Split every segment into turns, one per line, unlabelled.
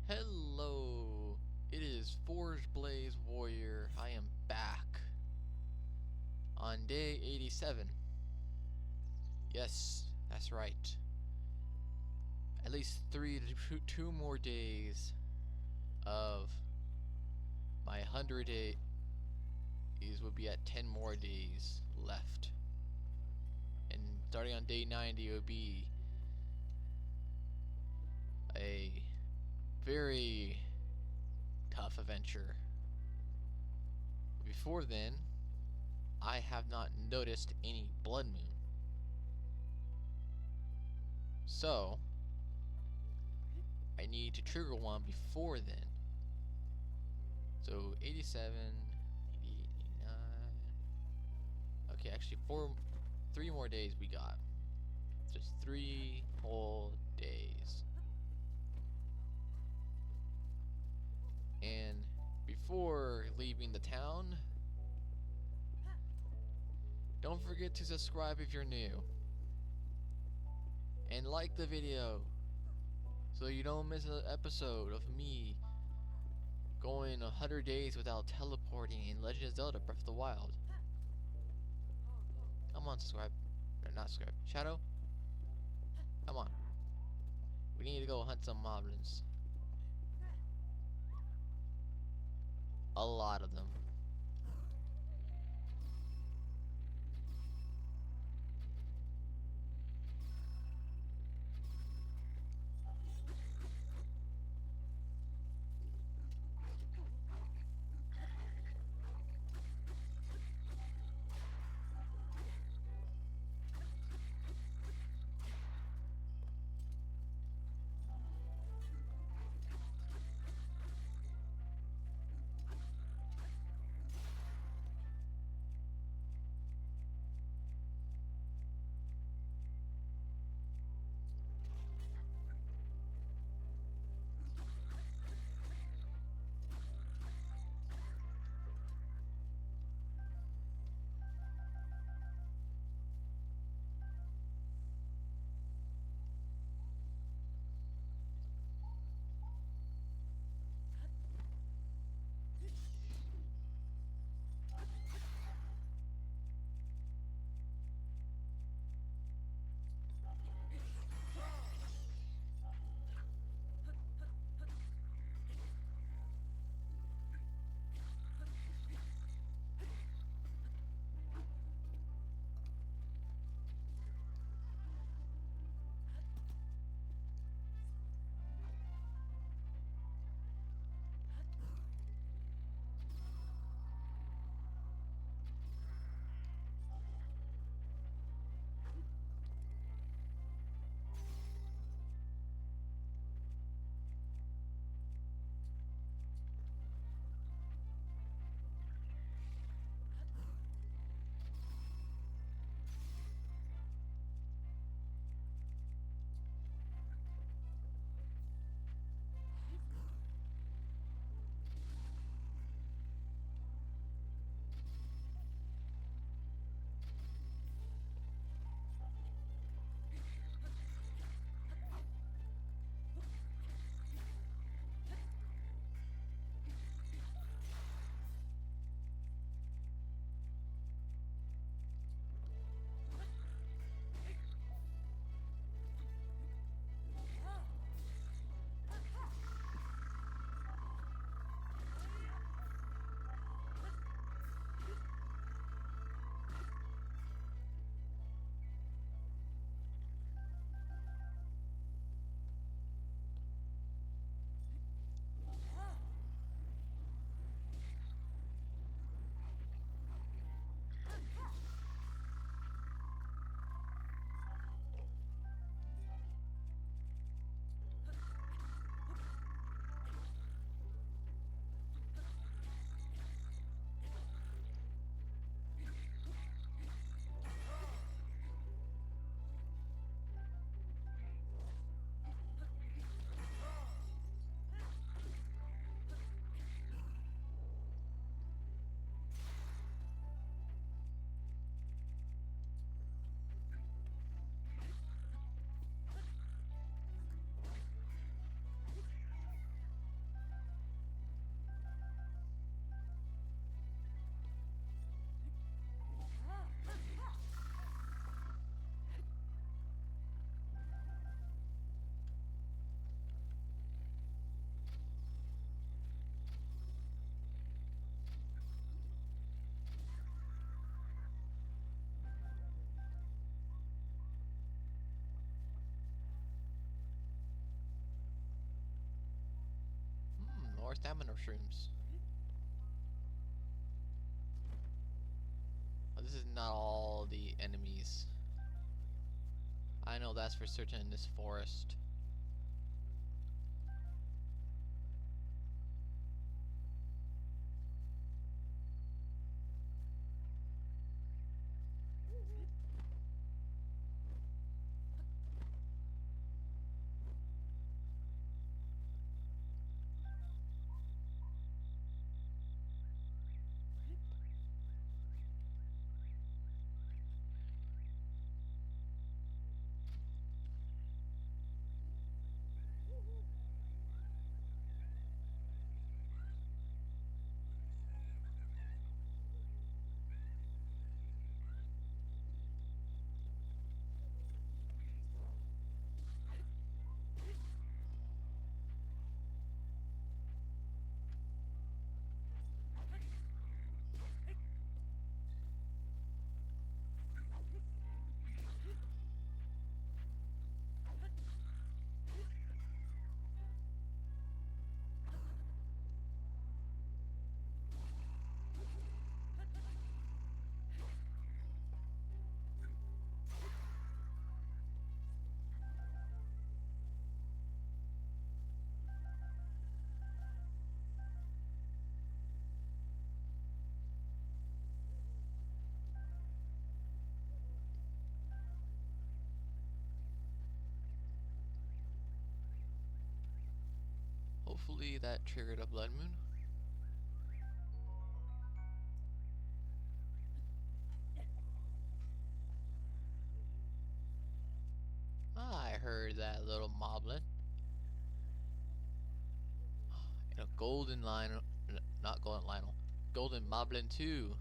Hello, it is Forge Blaze Warrior. I am back on day 87. Yes, that's right. At least 2 more days of my 100 days will be at 10 more days left. And starting on day 90 it will be a very tough adventure. Before then, I have not noticed any blood moon. So, I need to trigger one before then. So, 87, 88, 89. Okay, actually 3 more days we got. Just 3 whole days. And before leaving the town, don't forget to subscribe if you're new. And like the video so you don't miss an episode of me going 100 days without teleporting in Legend of Zelda Breath of the Wild. Come on, subscribe. Or not subscribe. Shadow? Come on. We need to go hunt some moblins. A lot of them. mushrooms. This is not all the enemies. I know that's for certain in this forest. Hopefully that triggered a blood moon. I heard that little moblin. And a golden Lionel, not golden Lionel, golden moblin too.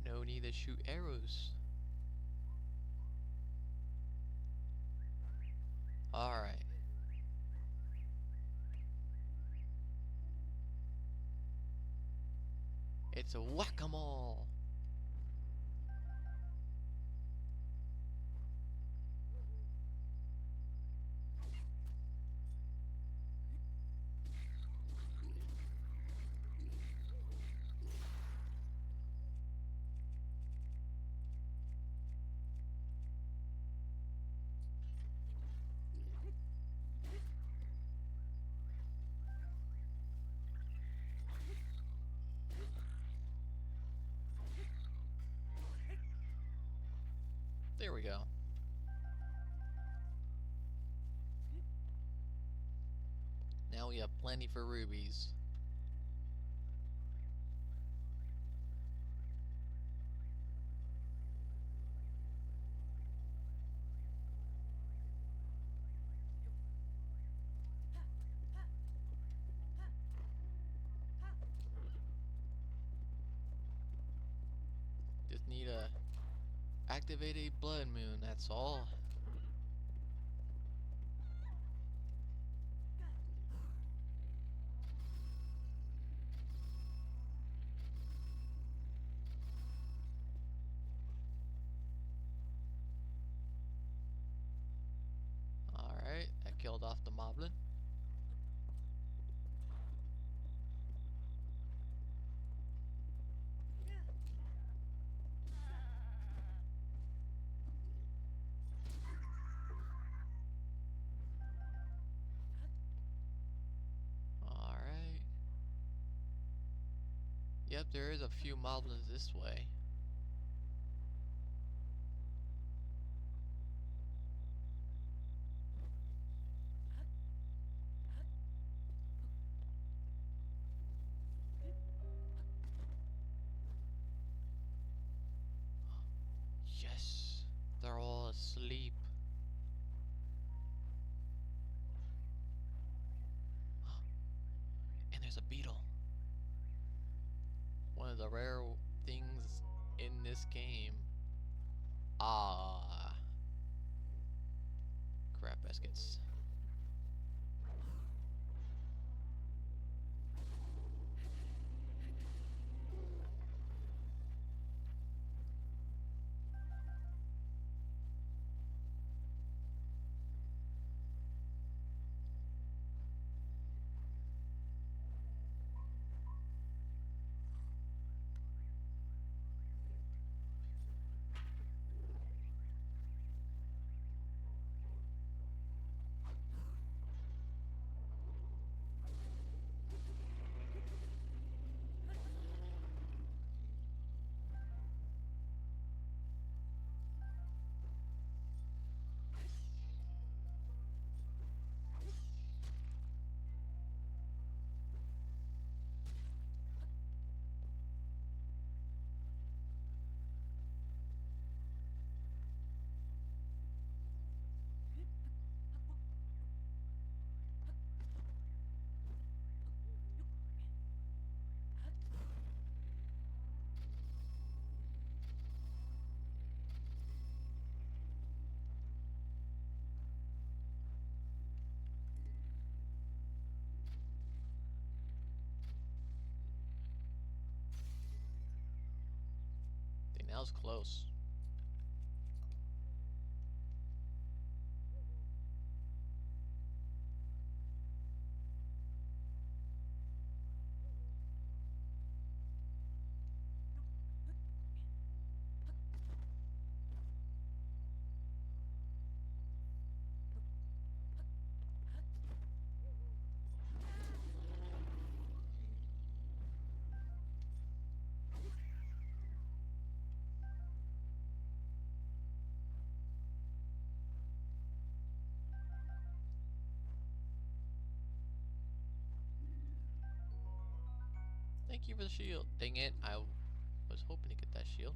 No need to shoot arrows. Alright. It's a whack-a-mole. There we go. Now we have plenty for rubies. Just need to activate a blood moon, that's all. Alright, that killed off the moblin. Alright. Yep, there is a few moblins this way. Yes, they're all asleep. And there's a beetle. One of the rare things in this game. Ah. Crab biscuits. That was close. Thank you for the shield. Dang it, I was hoping to get that shield.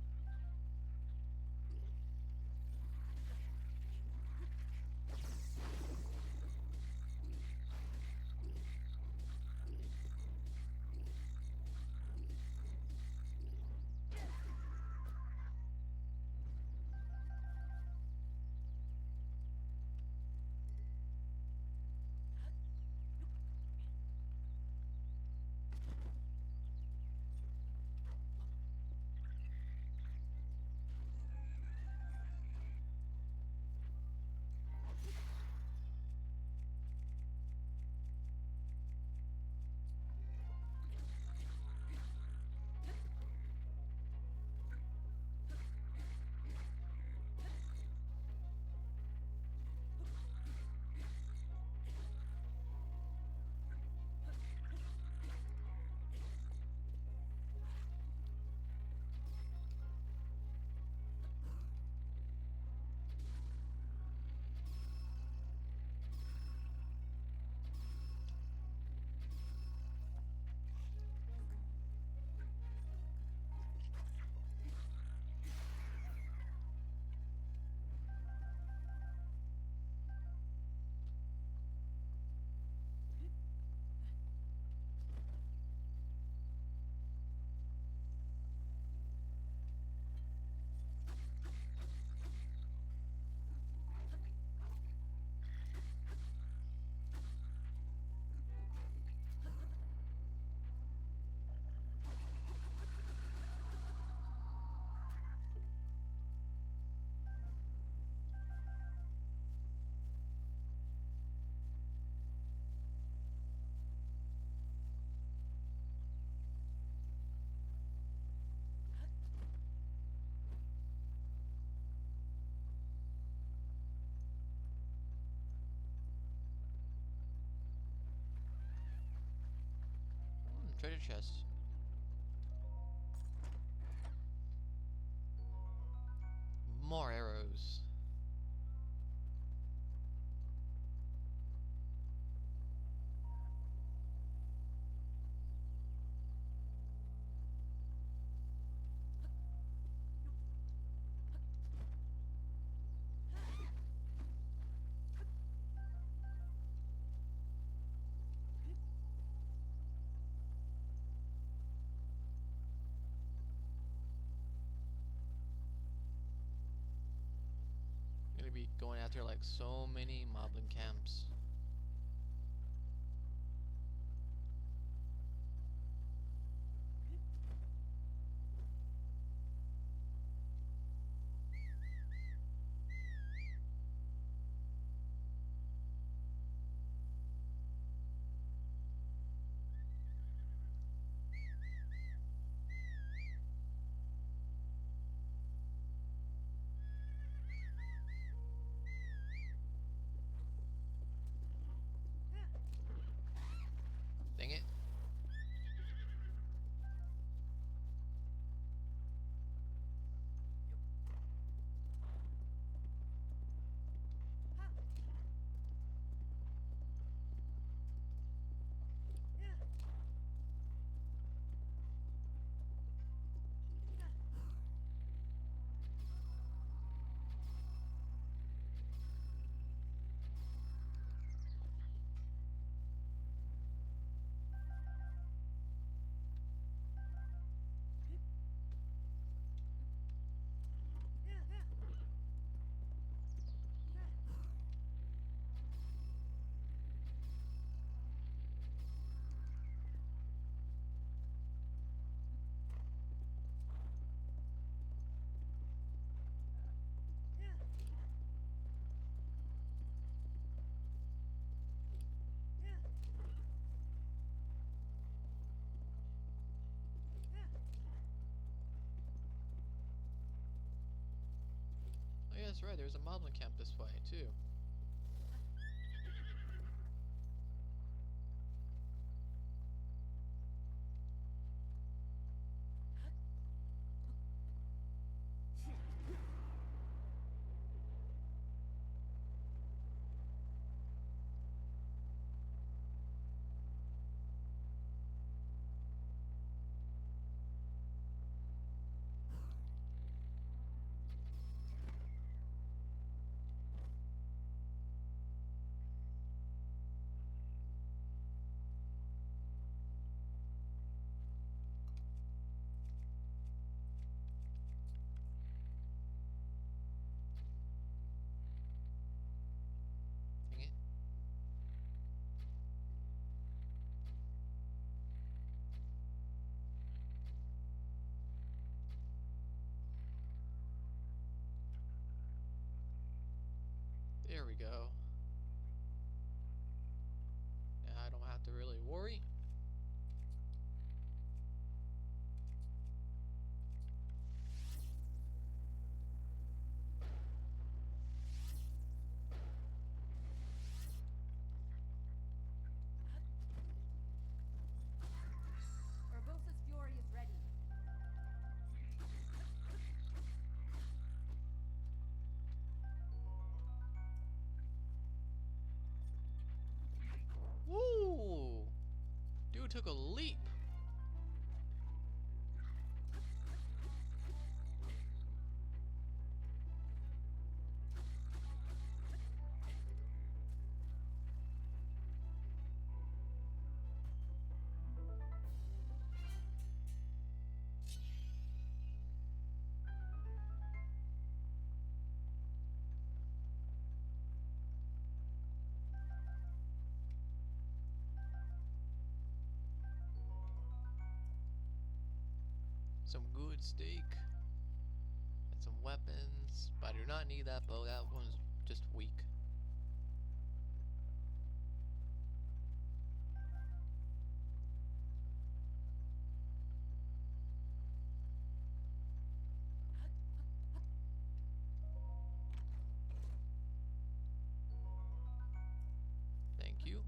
Treasure chest. More arrows. Gonna be going after like so many moblin camps. that's right. There's a moblin camp this way too. Dang it. There we go. Now I don't have to really worry.
Urbosa's fury is ready.
Woo! Dude took a leap. Some good steak and some weapons, but I do not need that bow. That one's just weak. Thank you.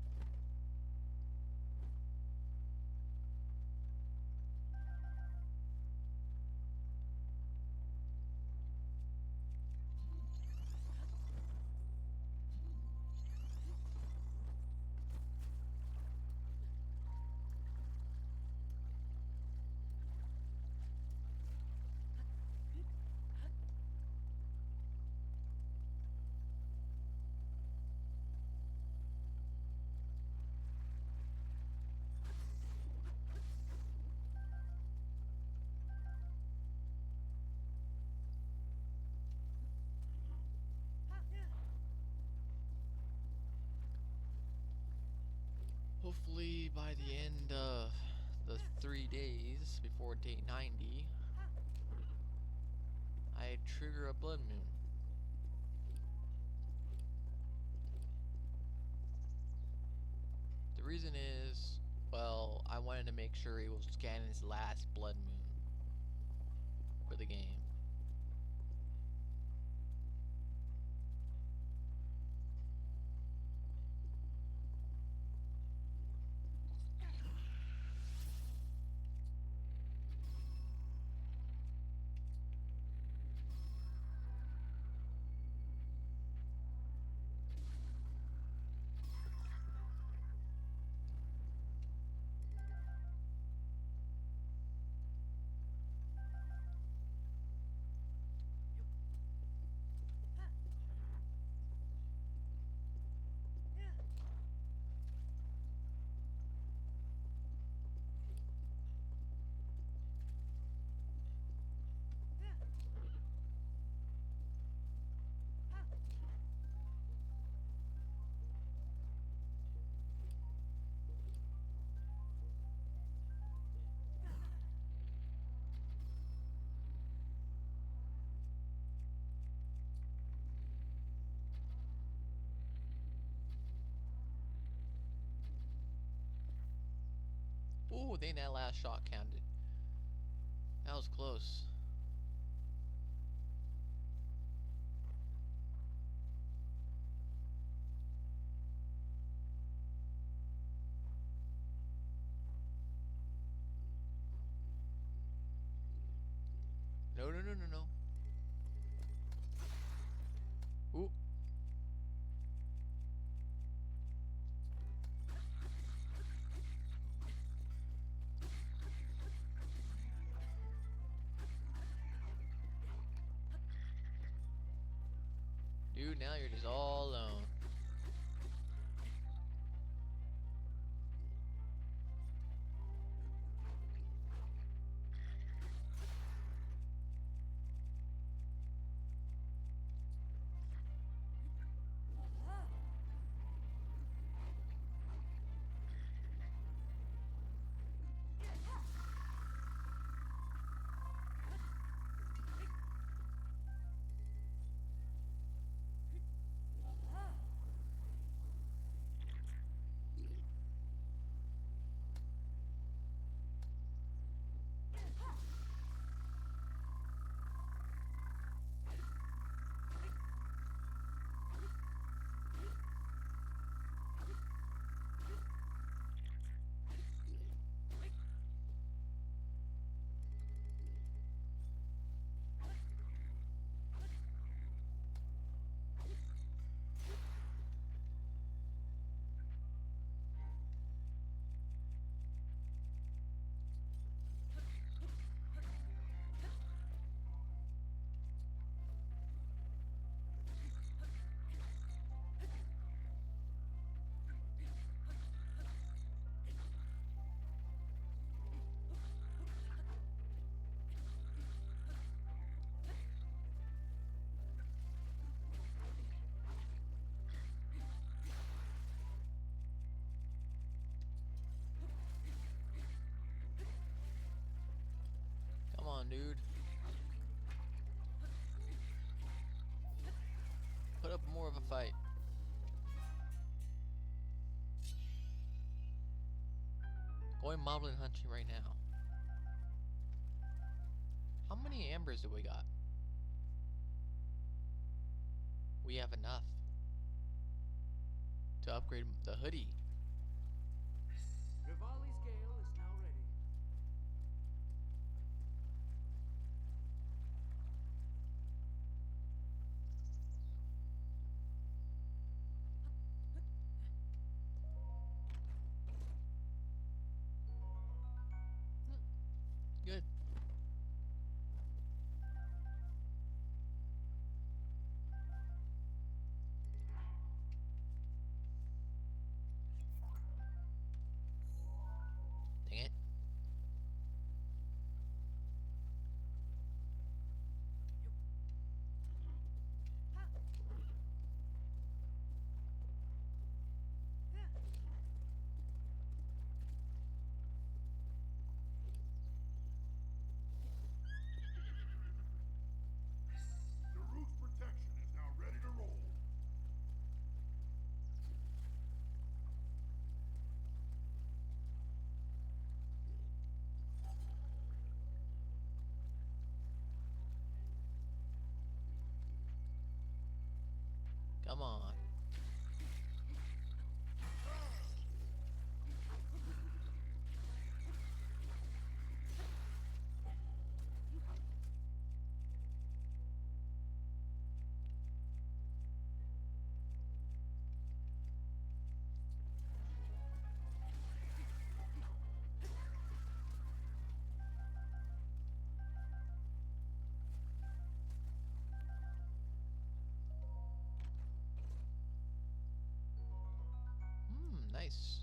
Hopefully by the end of the 3 days before day 90, I trigger a blood moon. The reason is, well, I wanted to make sure he was scanning his last blood moon for the game. Ooh, dang, that last shot counted. That was close. No, no, no, no, no. Ooh. Dude, now you're just all alone. Come on, dude. Put up more of a fight. Going moblin hunting right now. How many ambers do we got? We have enough to upgrade the hoodie.
Rivali's gale is now ready.
Good. Dang it.
The roof's protection is now ready to roll.
Come on. Nice.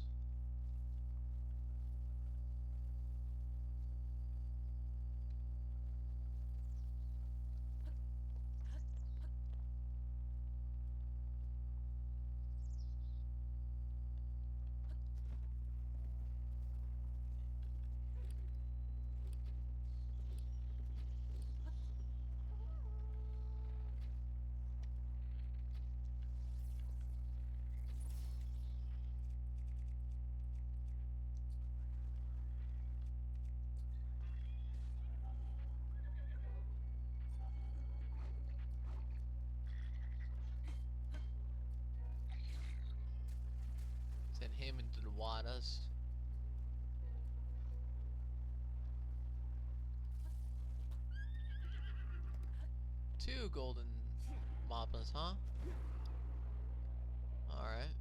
Send him into the waters. 2 golden moblins, huh? Alright.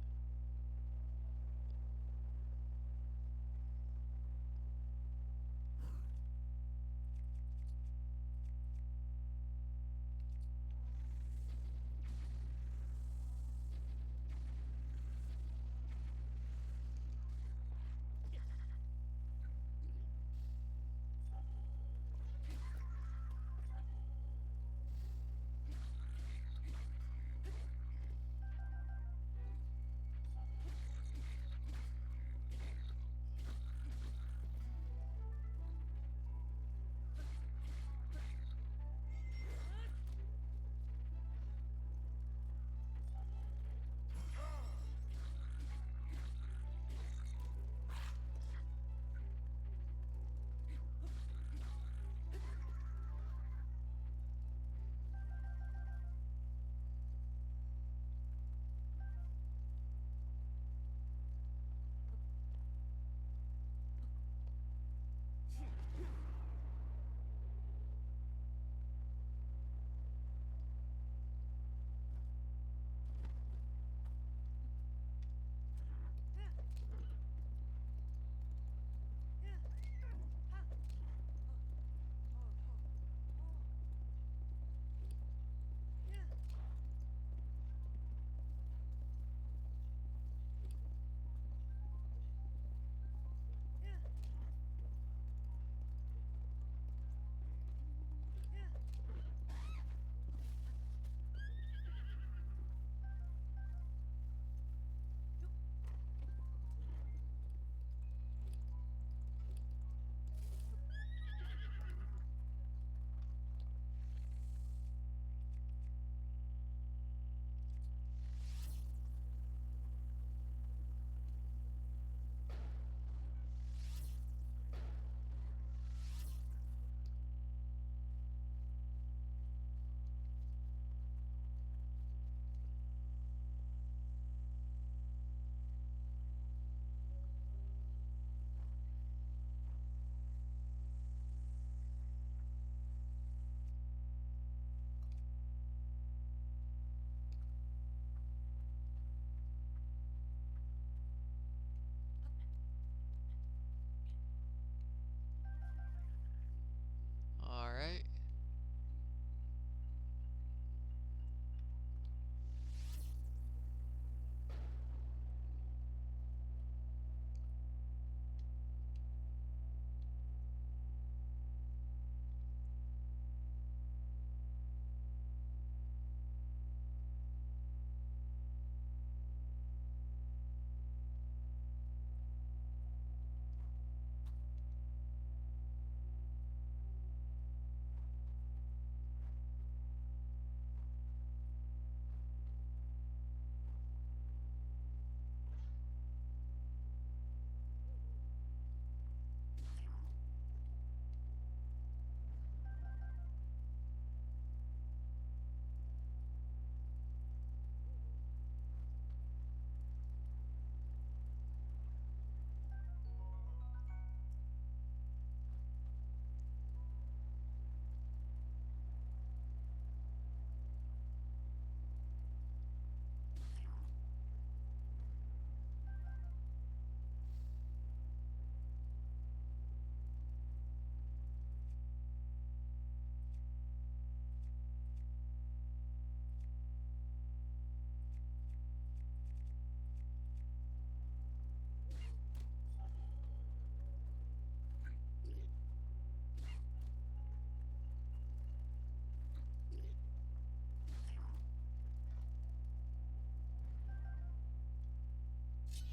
Alright.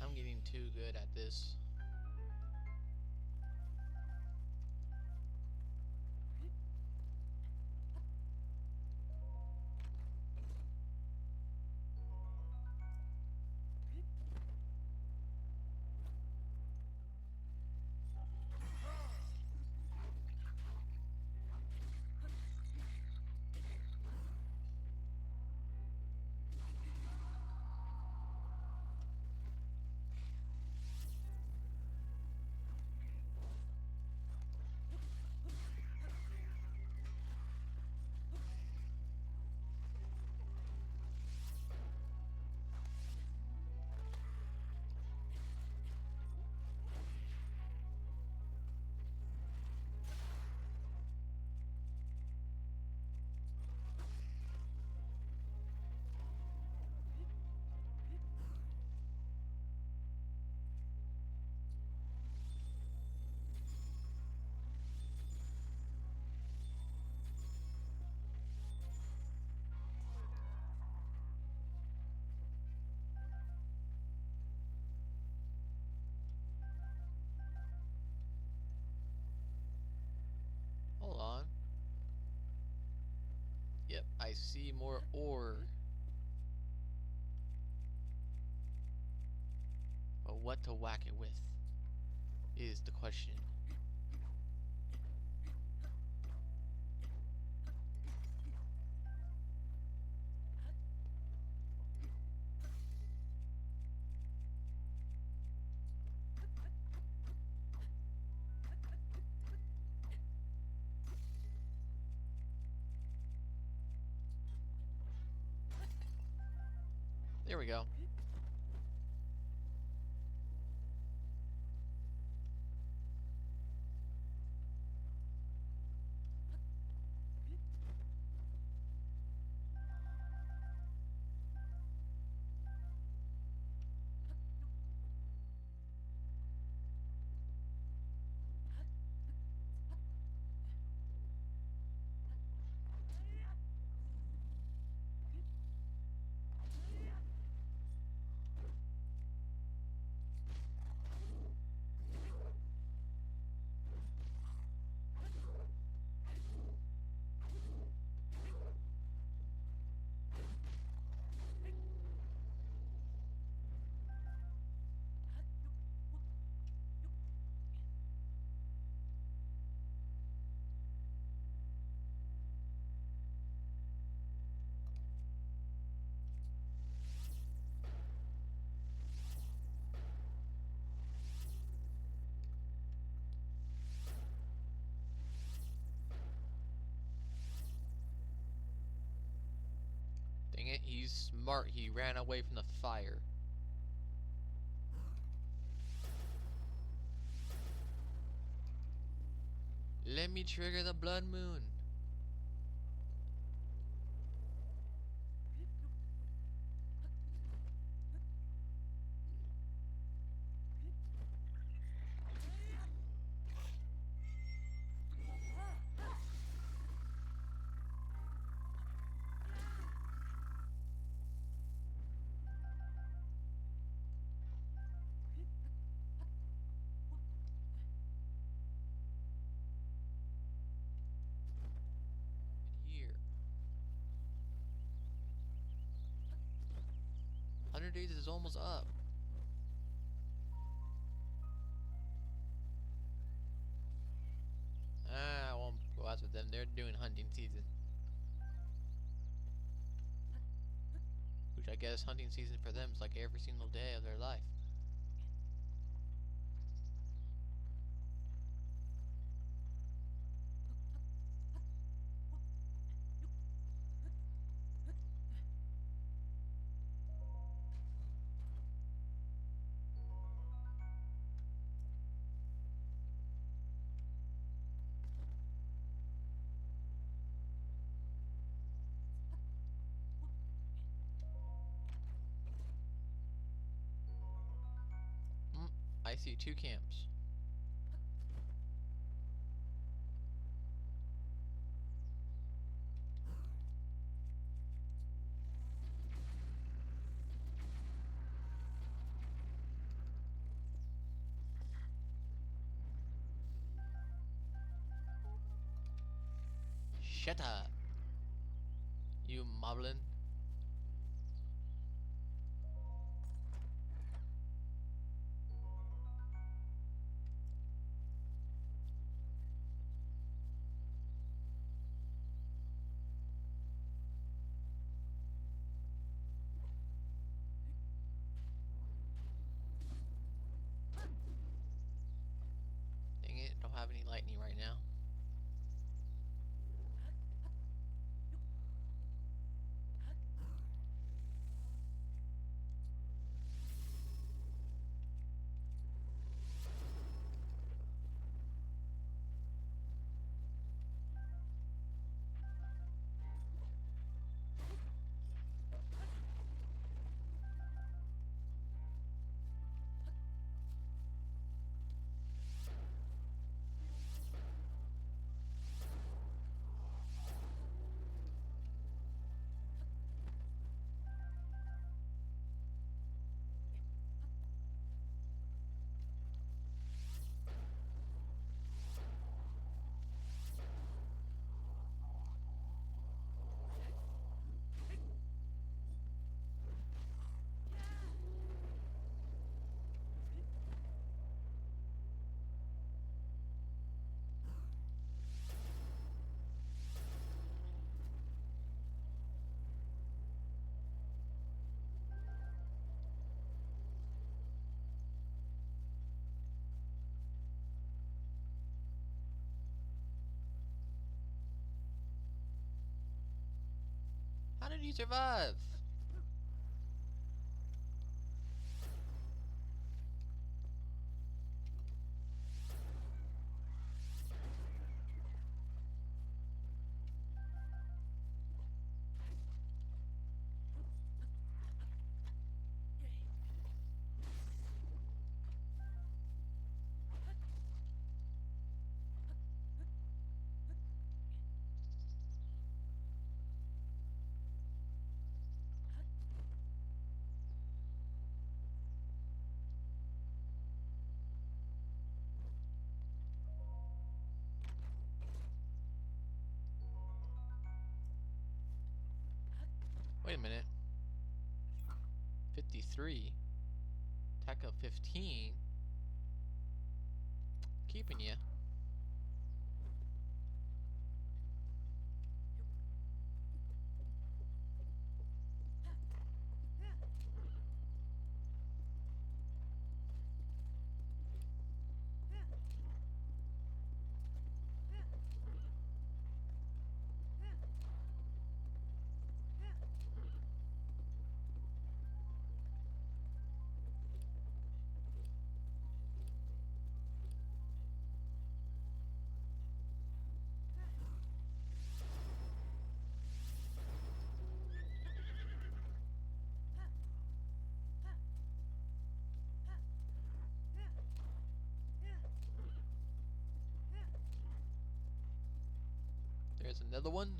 I'm getting too good at this. I see more ore. But what to whack it with is the question. There we go. Dang it, he's smart. He ran away from the fire. Let me trigger the blood moon. Here. 100 days is almost up. I won't go out with them. They're doing hunting season. Which I guess hunting season for them is like every single day of their life. I see 2 camps. Shut up, you moblin. Dang it, don't have any lightning right now. did he survive? Wait a minute. 53. Attack of 15. Keeping you. There's another one.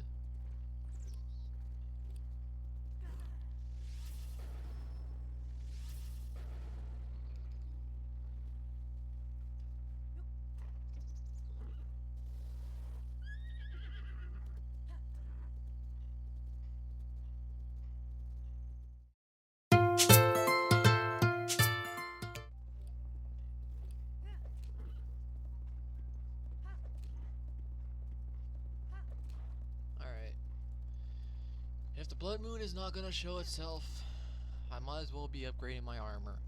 Alright. If the blood moon is not gonna show itself, I might as well be upgrading my armor.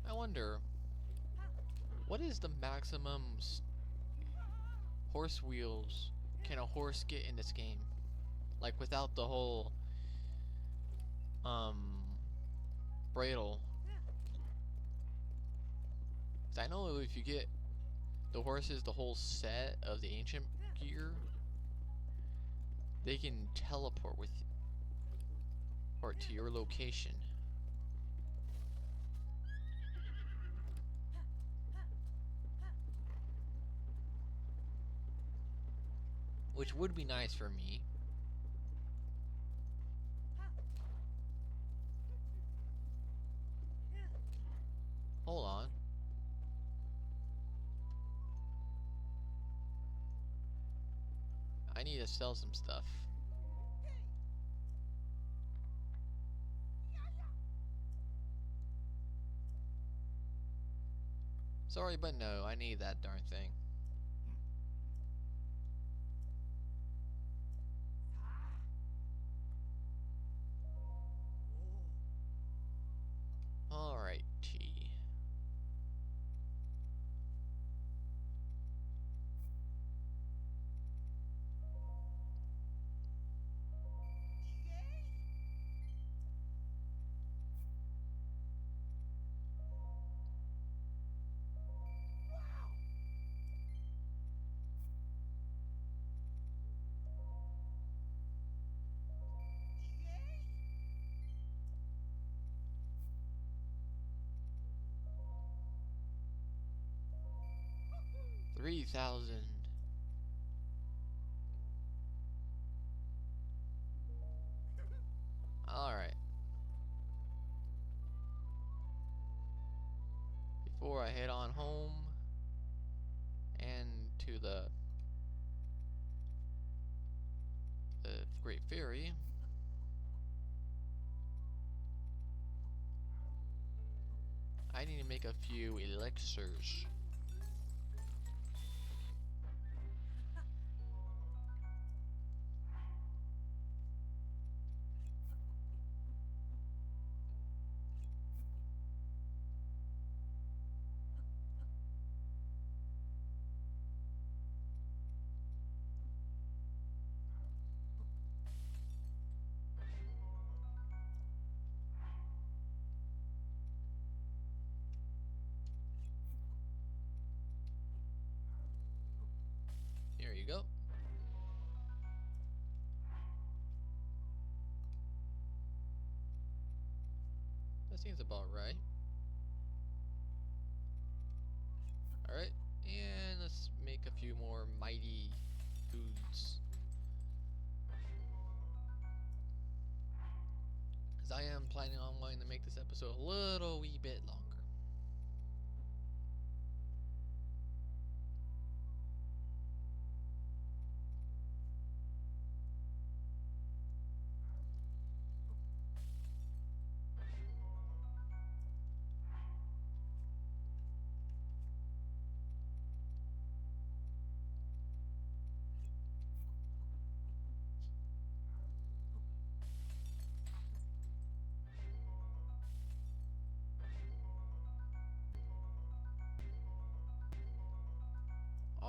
I wonder, what is the maximum horse wheels can a horse get in this game? Like without the whole bridle. 'Cause I know if you get the horses the whole set of the ancient gear, they can teleport with or to your location. Which would be nice for me. Hold on. I need to sell some stuff. Sorry, but no, I need that darn thing. Alright, T. $3,000. Alright. Before I head on home and to the Great Ferry, I need to make a few elixirs. That seems about right. Alright, and let's make a few more mighty foods. Because I am planning on wanting to make this episode a little wee bit longer.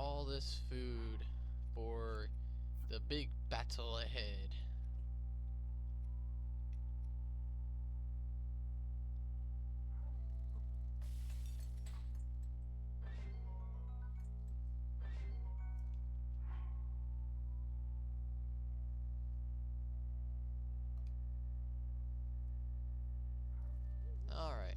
All this food for the big battle ahead. Alright.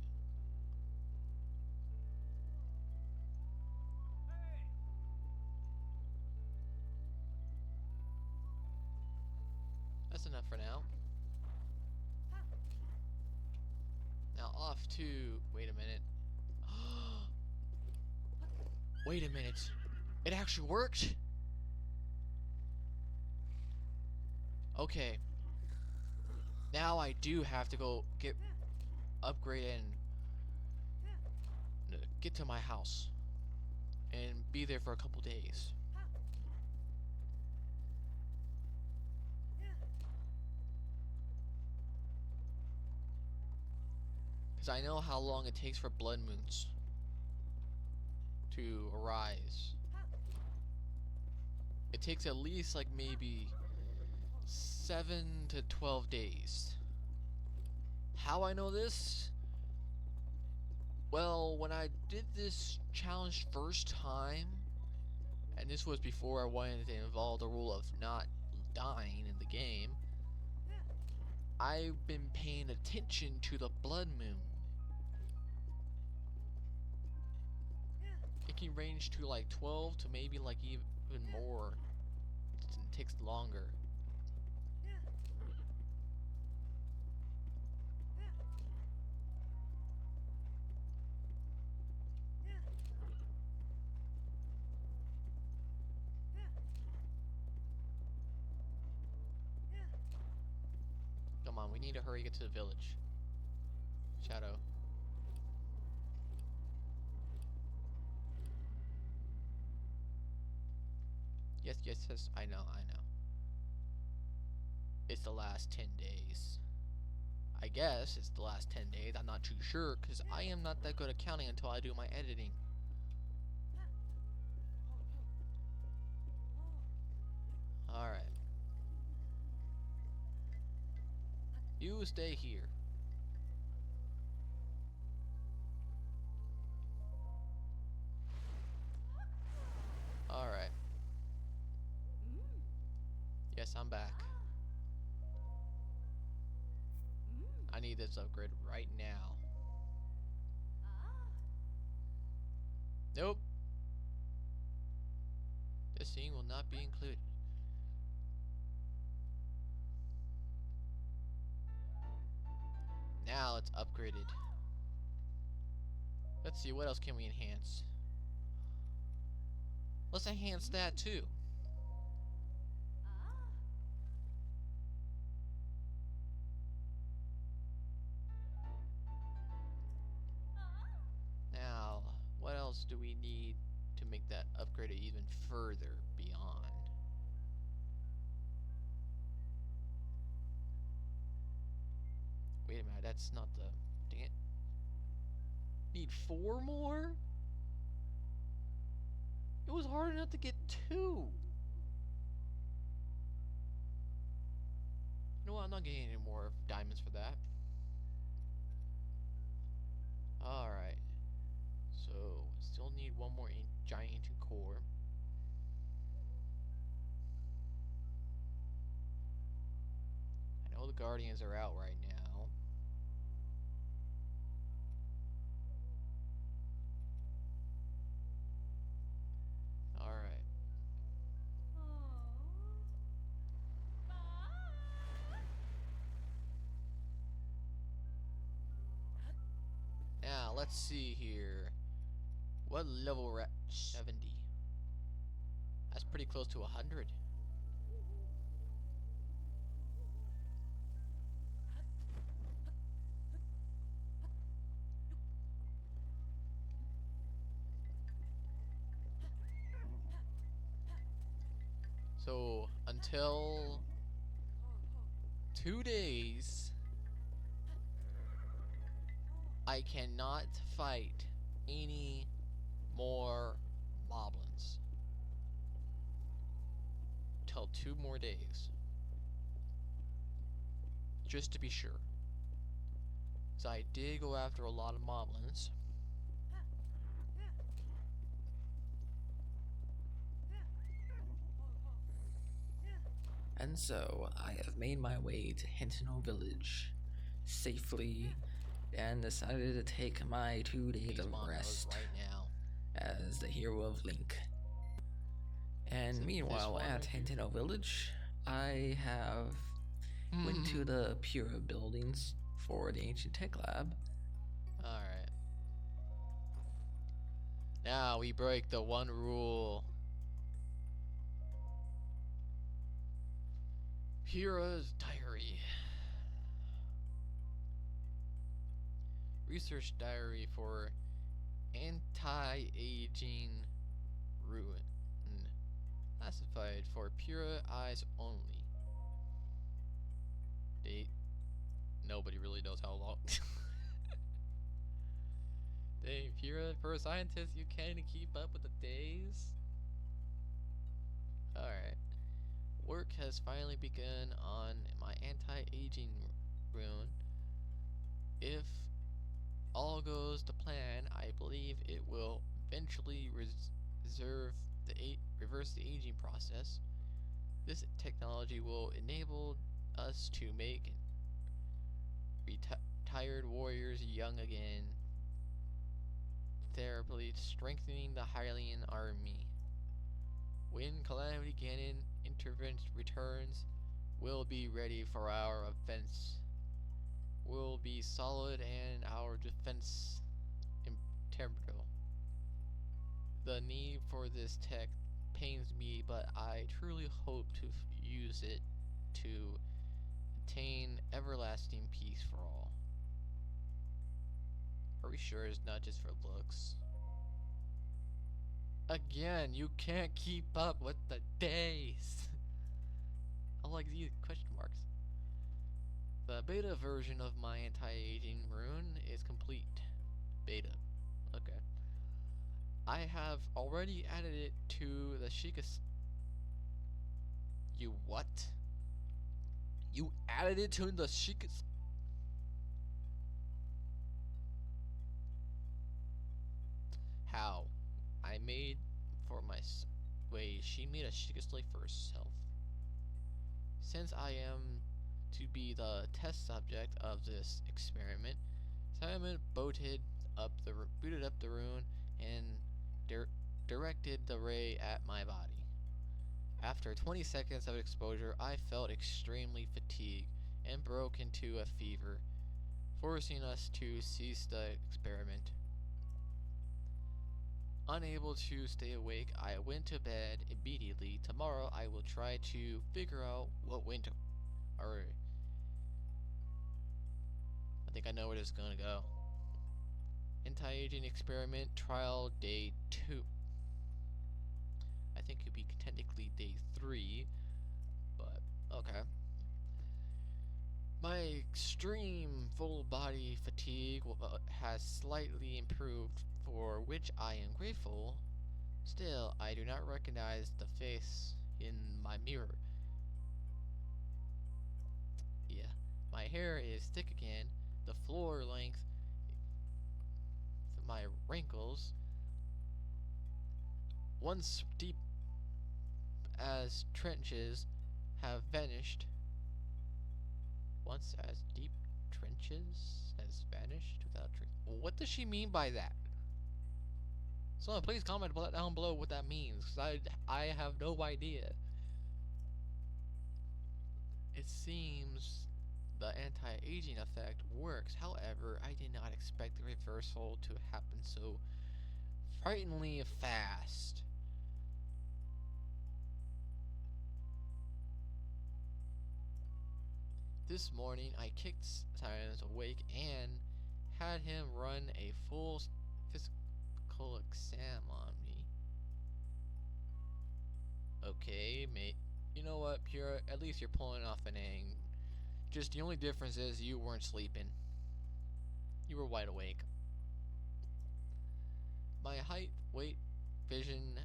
That's enough for now. Now off to... Wait a minute. Wait a minute. It actually worked? Okay. Now I do have to go get upgrade and get to my house and be there for a couple days. Because I know how long it takes for blood moons to arise. It takes at least like maybe 7 to 12 days. How I know this? Well, when I did this challenge first time, and this was before I wanted to involve the rule of not dying in the game, I've been paying attention to the blood moon. It can range to like 12 to maybe like even more. It takes longer. Come on, we need to hurry get to the village. Shadow. Yes, yes, yes, I know, I know. It's the last 10 days. I guess it's the last 10 days, I'm not too sure, because I am not that good at counting until I do my editing. Alright. You stay here. Alright. Yes, I'm back. I need this upgrade right now. Nope. This scene will not be included. Now it's upgraded. Let's see, what else can we enhance? Let's enhance that too. Now, what else do we need to make that upgraded even further beyond? Wait a minute, that's not the... Dang it. Need 4 more? It was hard enough to get 2. You know what, I'm not getting any more diamonds for that. Alright. So, still need 1 more giant ancient core. I know the guardians are out right now. Now let's see here. What level we're at? 70. That's pretty close to 100. So until 2 days, I cannot fight any more moblins. Till 2 more days. Just to be sure. So I did go after a lot of moblins.
And so I have made my way to Hentino Village safely and decided to take my 2 days
These
of
monos
rest
right now.
as the hero of Link. And
So
meanwhile,
this one
at
right here?
Hentino Village, I have went to the Pura buildings for the Ancient Tech Lab.
Alright. Now we break the one rule. Pura's diary. Research diary for anti-aging ruin. Classified for Pura eyes only. Date. Nobody really knows how long. Dang, Pura, for a scientist, you can't keep up with the days? Alright. Work has finally begun on my anti-aging rune. If all goes to plan, I believe it will eventually reverse the aging process. This technology will enable us to make retired warriors young again, therapy strengthening the Hylian army. When Calamity Ganon returns, we'll be ready for our offense. We'll be solid and our defense integral. The need for this tech pains me, but I truly hope to use it to attain everlasting peace for all. Are we sure it's not just for looks? Again, you can't keep up with the days. I like these question marks. The beta version of my anti-aging rune is complete. Beta. Okay. I have already added it to the Shikas. You what? You added it to the Shikas. How? I made for my wait, she made a Sheikah slave for herself. Since I am to be the test subject of this experiment, Simon booted up the rune and directed the ray at my body. After 20 seconds of exposure, I felt extremely fatigued and broke into a fever, forcing us to cease the experiment. Unable to stay awake, I went to bed immediately. Tomorrow I will try to figure out what went alright. I think I know where this is gonna go. Anti-aging experiment trial day 2. I think it could be technically day 3, but okay. My extreme full body fatigue has slightly improved, for which I am grateful. Still, I do not recognize the face in my mirror. Yeah, my hair is thick again, the floor length, my wrinkles, once deep as trenches, have vanished. Once as deep trenches has vanished without what does she mean by that? Someone please comment down below what that means, because I have no idea. It seems the anti-aging effect works. However, I did not expect the reversal to happen so frighteningly fast. This morning, I kicked Silence awake and had him run a full physical exam on me. Okay, mate. You know what, Pura? At least you're pulling off an ang. Just the only difference is you weren't sleeping. You were wide awake. My height, weight, vision,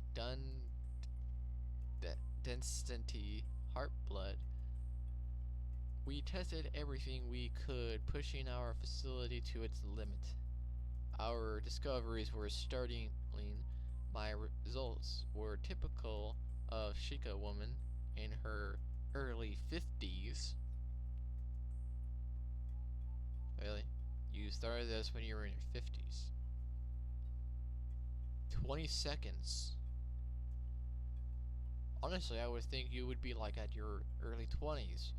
density, heart, blood. We tested everything we could, pushing our facility to its limit. Our discoveries were startling. My results were typical of Shika woman in her early 50s. Really? You started this when you were in your 50s. 20 seconds. Honestly, I would think you would be like at your early 20s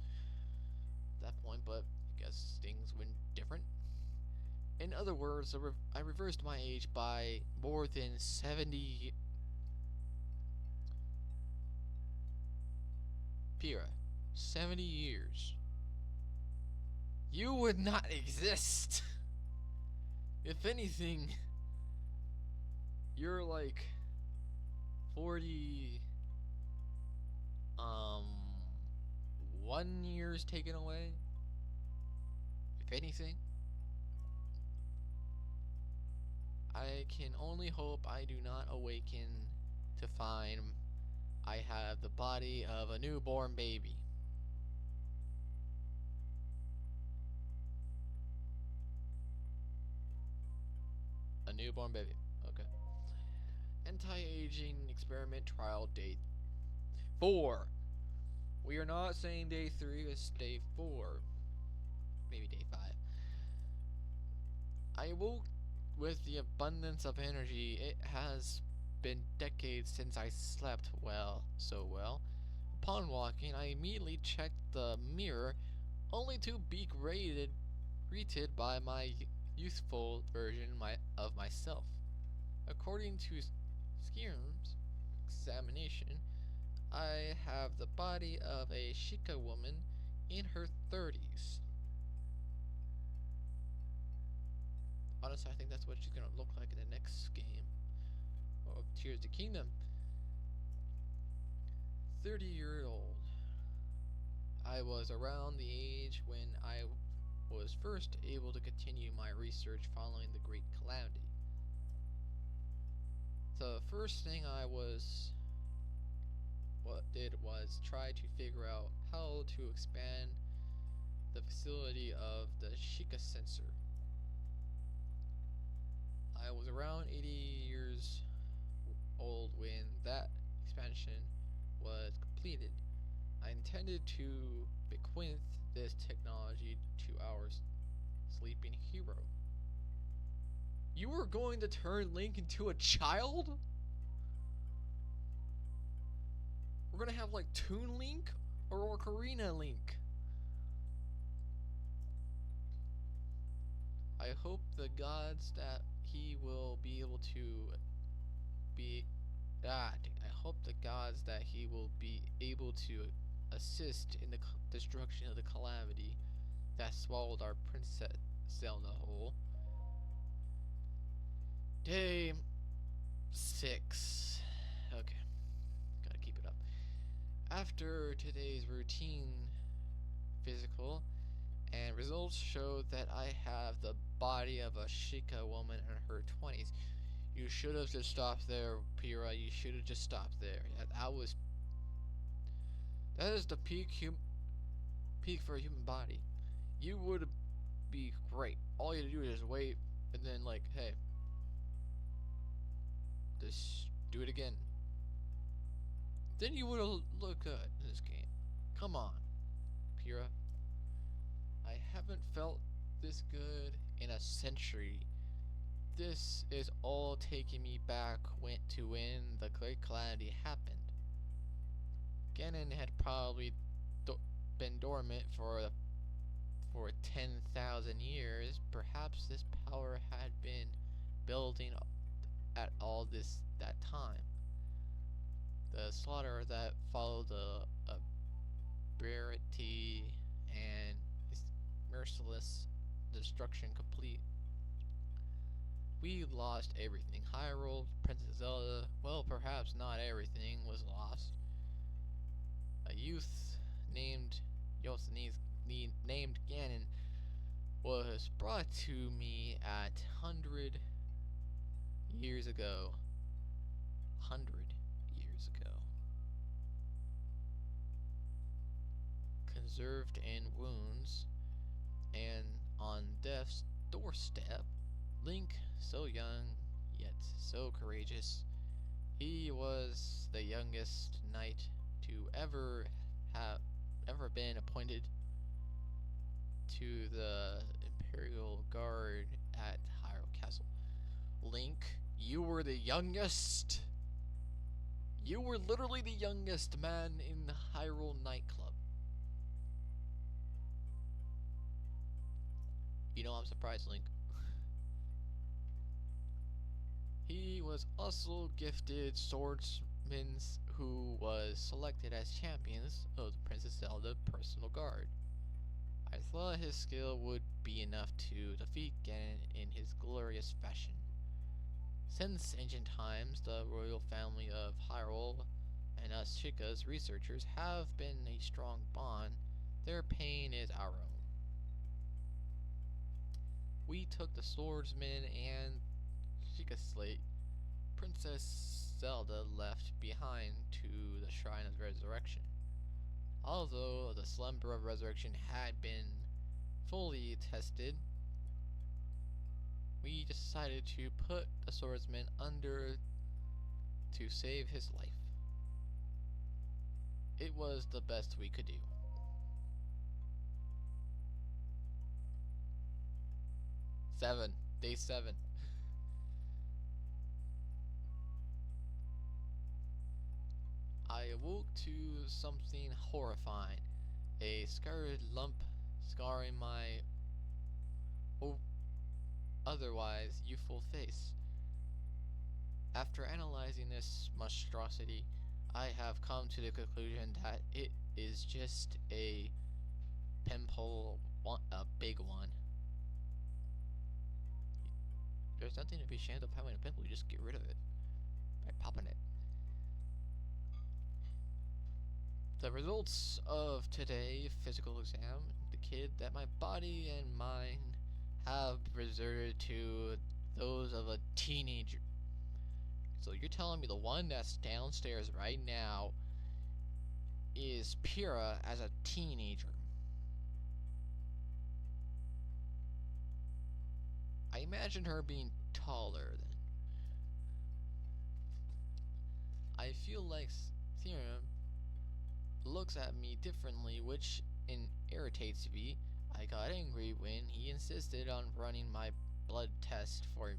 at that point, but I guess things went different. In other words, I reversed my age by more than 70. Pira, 70 years. You would not exist. If anything, you're like 40 1 year's taken away. If anything, I can only hope I do not awaken to find I have the body of a newborn baby. A newborn baby. Okay. Anti-aging experiment trial date 4. We are not saying day 3, it's day 4. Maybe day 5. I woke with the abundance of energy. It has been decades since I slept so well. Upon walking, I immediately checked the mirror, only to be greeted by my youthful version of myself. According to Skirm's examination, I have the body of a Shika woman in her 30s. Honestly, I think that's what she's gonna look like in the next game of Tears of the Kingdom. 30-year-old. I was around the age when I was first able to continue my research following the Great Calamity. The first thing I did was try to figure out how to expand the facility of the Shika sensor. I was around 80 years old when that expansion was completed. I intended to bequeath this technology to our sleeping hero. You were going to turn Link into a child? We're gonna have like Toon Link or Ocarina Link. I hope the gods that he will be able to be I hope the gods that he will be able to assist in the destruction of the calamity that swallowed our Princess Zelda whole. Day 6. Okay. Gotta keep it up. After today's routine physical, and results show that I have the body of a Shika woman in her 20s. You should have just stopped there, Pira. You should have just stopped there. That is the peak for a human body. You would be great. All you have to do is wait, and then like, hey, just do it again. Then you would look good in this game. Come on, Pira. I haven't felt this good in a century. This is all taking me back when the Great Calamity happened. Ganon had probably been dormant for for 10,000 years, perhaps this power had been building at all that time. The slaughter that followed the barbarity and its merciless destruction complete. We lost everything. Hyrule, Princess Zelda, well, perhaps not everything was lost. A youth named named Ganon was brought to me at 100 years ago. 100 years ago. Conserved in wounds, and on death's doorstep, Link, so young, yet so courageous, he was the youngest knight to ever been appointed to the Imperial Guard at Hyrule Castle. Link, you were the youngest. You were literally the youngest man in the Hyrule nightclub. You know, I'm surprised, Link. He was also gifted swordsmen who was selected as champions of the Princess Zelda personal guard. I thought his skill would be enough to defeat Ganon in his glorious fashion. Since ancient times, the royal family of Hyrule and us Sheikah's researchers have been a strong bond. Their pain is our own. We took the swordsman and Sheikah slate Princess Zelda left behind to the Shrine of Resurrection. Although the Slumber of Resurrection had been fully tested, we decided to put the swordsman under to save his life. It was the best we could do. Day 7. I awoke to something horrifying. A scarred lump scarring my otherwise youthful face. After analyzing this monstrosity, I have come to the conclusion that it is just a pimple, a big one. There's nothing to be ashamed of having a pimple, you just get rid of it by popping it. The results of today's physical exam indicate that my body and mind have reverted to those of a teenager. So you're telling me the one that's downstairs right now is Pyrrha as a teenager? I imagine her being taller then. I feel like Theorem looks at me differently, which irritates me. I got angry when he insisted on running my blood test for me.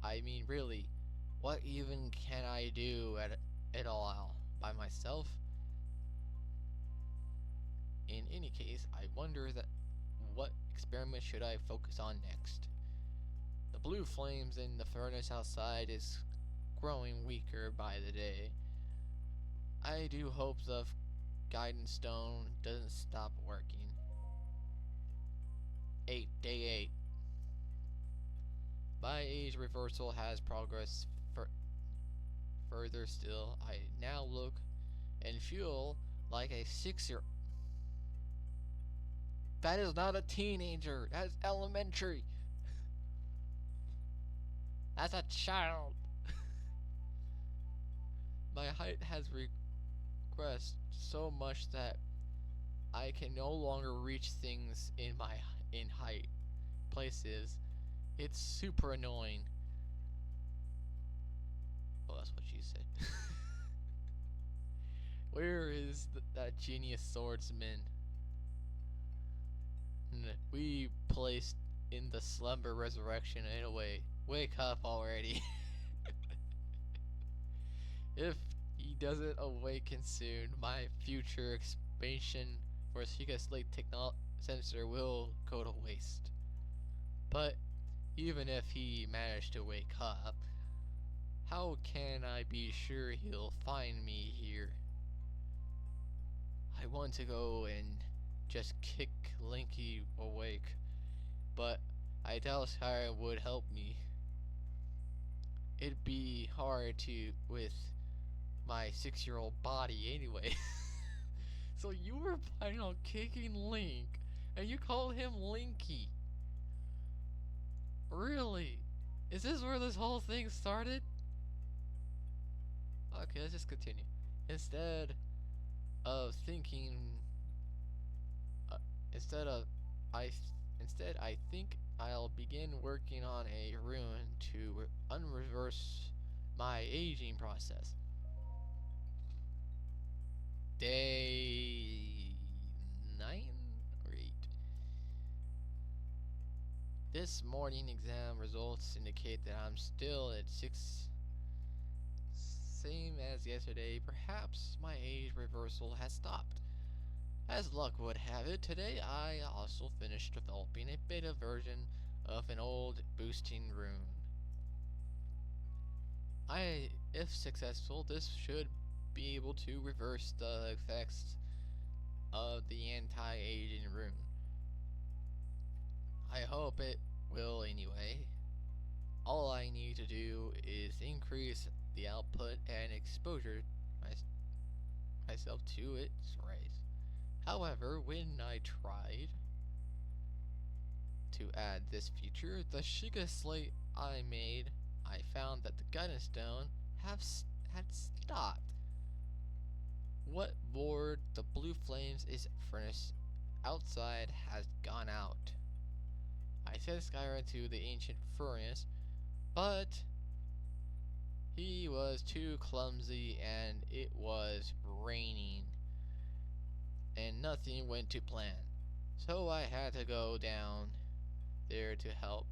I mean, really, what even can I do at all by myself? In any case, I wonder what experiment should I focus on next? The blue flames in the furnace outside is growing weaker by the day. I do hope the guidance stone doesn't stop working. Day 8. My age reversal has progressed further still. I now look and feel like a 6-year-old. That is not a teenager. That is elementary. That's a child. My height has regressed so much that I can no longer reach things in height places. It's super annoying. Oh, that's what she said. Where is that genius swordsman? We placed in the slumber resurrection anyway. Wake up already. If he doesn't awaken soon, my future expansion for Sheikah Slate sensor will go to waste. But even if he managed to wake up, how can I be sure he'll find me here? I want to go and just kick Linky awake, but I doubt Skyrim would help me. It'd be hard to with my 6-year-old body anyway. So you were planning on kicking Link, and you called him Linky. Really? Is this where this whole thing started? Okay, let's just continue. Instead of thinking, uh, instead of, I, instead I think I'll begin working on a rune to unreverse my aging process. Day 9 or 8. This morning exam results indicate that I'm still at 6. Same as yesterday, perhaps my age reversal has stopped. As luck would have it, today I also finished developing a beta version of an old boosting rune. If successful, this should be able to reverse the effects of the anti-aging rune. I hope it will anyway. All I need to do is increase the output and exposure myself to its rays. However, when I tried to add this feature, the Shiga slate I made, I found that the guidance stone had stopped. What board the blue flames is furnace outside has gone out. I sent Skyra to the ancient furnace, but he was too clumsy and it was raining and nothing went to plan. So I had to go down there to help.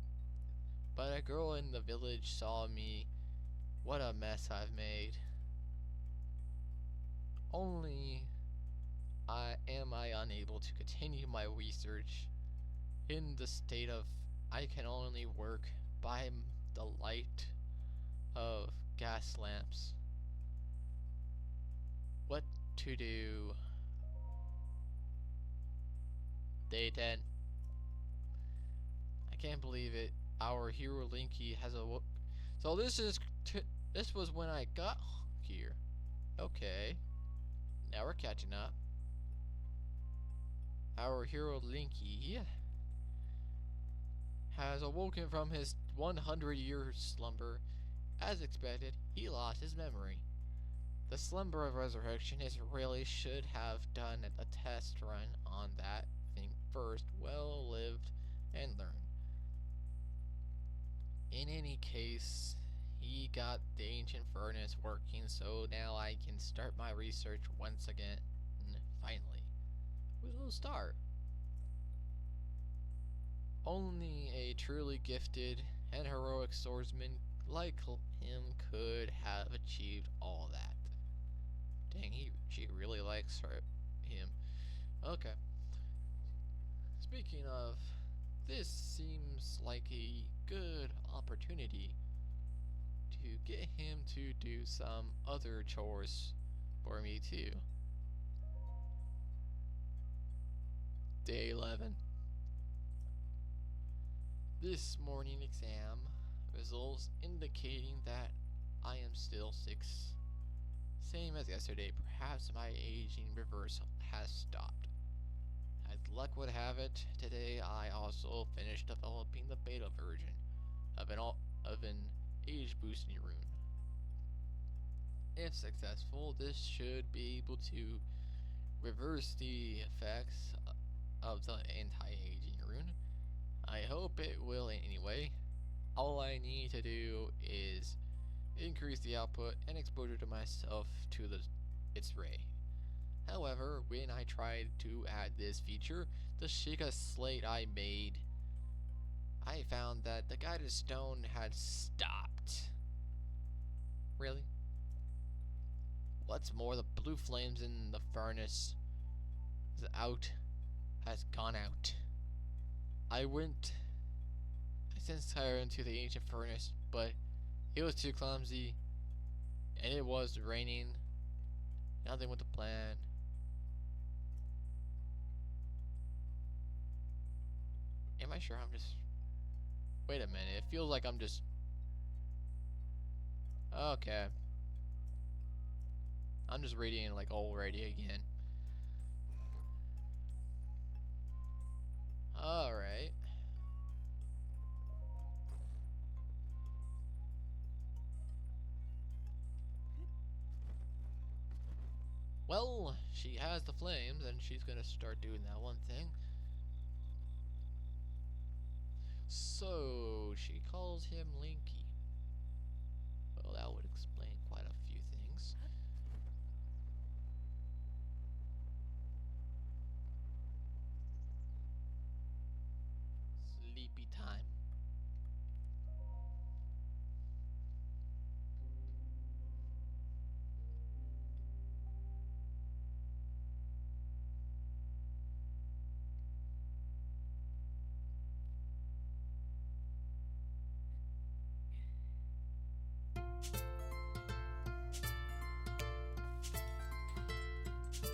But a girl in the village saw me. What a mess I've made. Only am I unable to continue my research in the state of I can only work by the light of gas lamps. What to do? Day 10. I can't believe it. Our hero Linky has awoke. So this was when I got here. Okay. Now we're catching up. Our hero Linky has awoken from his 100-year slumber. As expected, he lost his memory. The slumber of resurrection is really should have done a test run on that thing first. Well lived and learned. In any case, he got the ancient furnace working, so now I can start my research once again. Finally, with a little start. Only a truly gifted and heroic swordsman like him could have achieved all that. Dang, she really likes him. Okay. Speaking of, this seems like a good opportunity to get him to do some other chores for me too. Day 11. This morning exam results indicating that I am still 6. Same as yesterday, perhaps my aging reversal has stopped. As luck would have it, today I also finished developing the beta version of an age boosting rune. If successful, this should be able to reverse the effects of the anti-aging rune. I hope it will anyway. All I need to do is increase the output and exposure to myself to its ray. However, when I tried to add this feature, the Sheikah slate I made, I found that the guided stone had stopped. Really? What's more, the blue flames in the furnace is out has gone out. I sent Tyre into the ancient furnace, but it was too clumsy, and it was raining. Nothing with the plan. Am I sure I'm just... Wait a minute, it feels like I'm just... Okay. I'm just reading like already again. Alright. Well, she has the flames, and she's gonna start doing that one thing. So, she calls him Linky. Well, that would explain quite a few things. Sleepy time.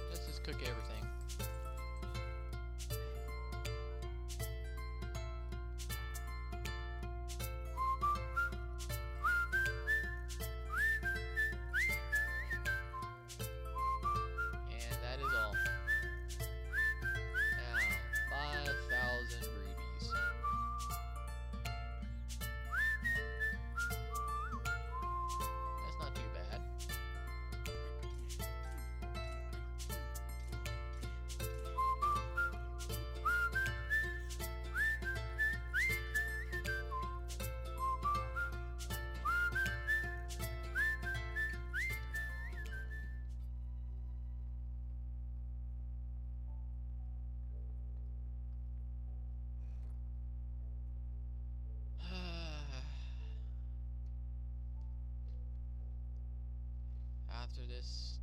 Let's just cook everything. And that is all. Now, 5,000 rubies. That's not too bad. After this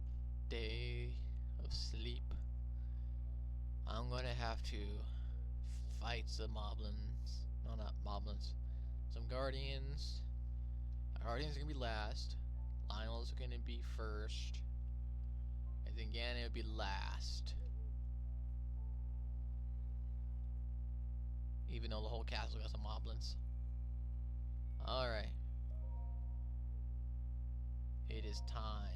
day of sleep, I'm gonna have to fight some moblins. No, not moblins. Some guardians. Guardians are gonna be last. Lionel's gonna be first. And then Ganon will be last. Even though the whole castle got some moblins. Alright. It is time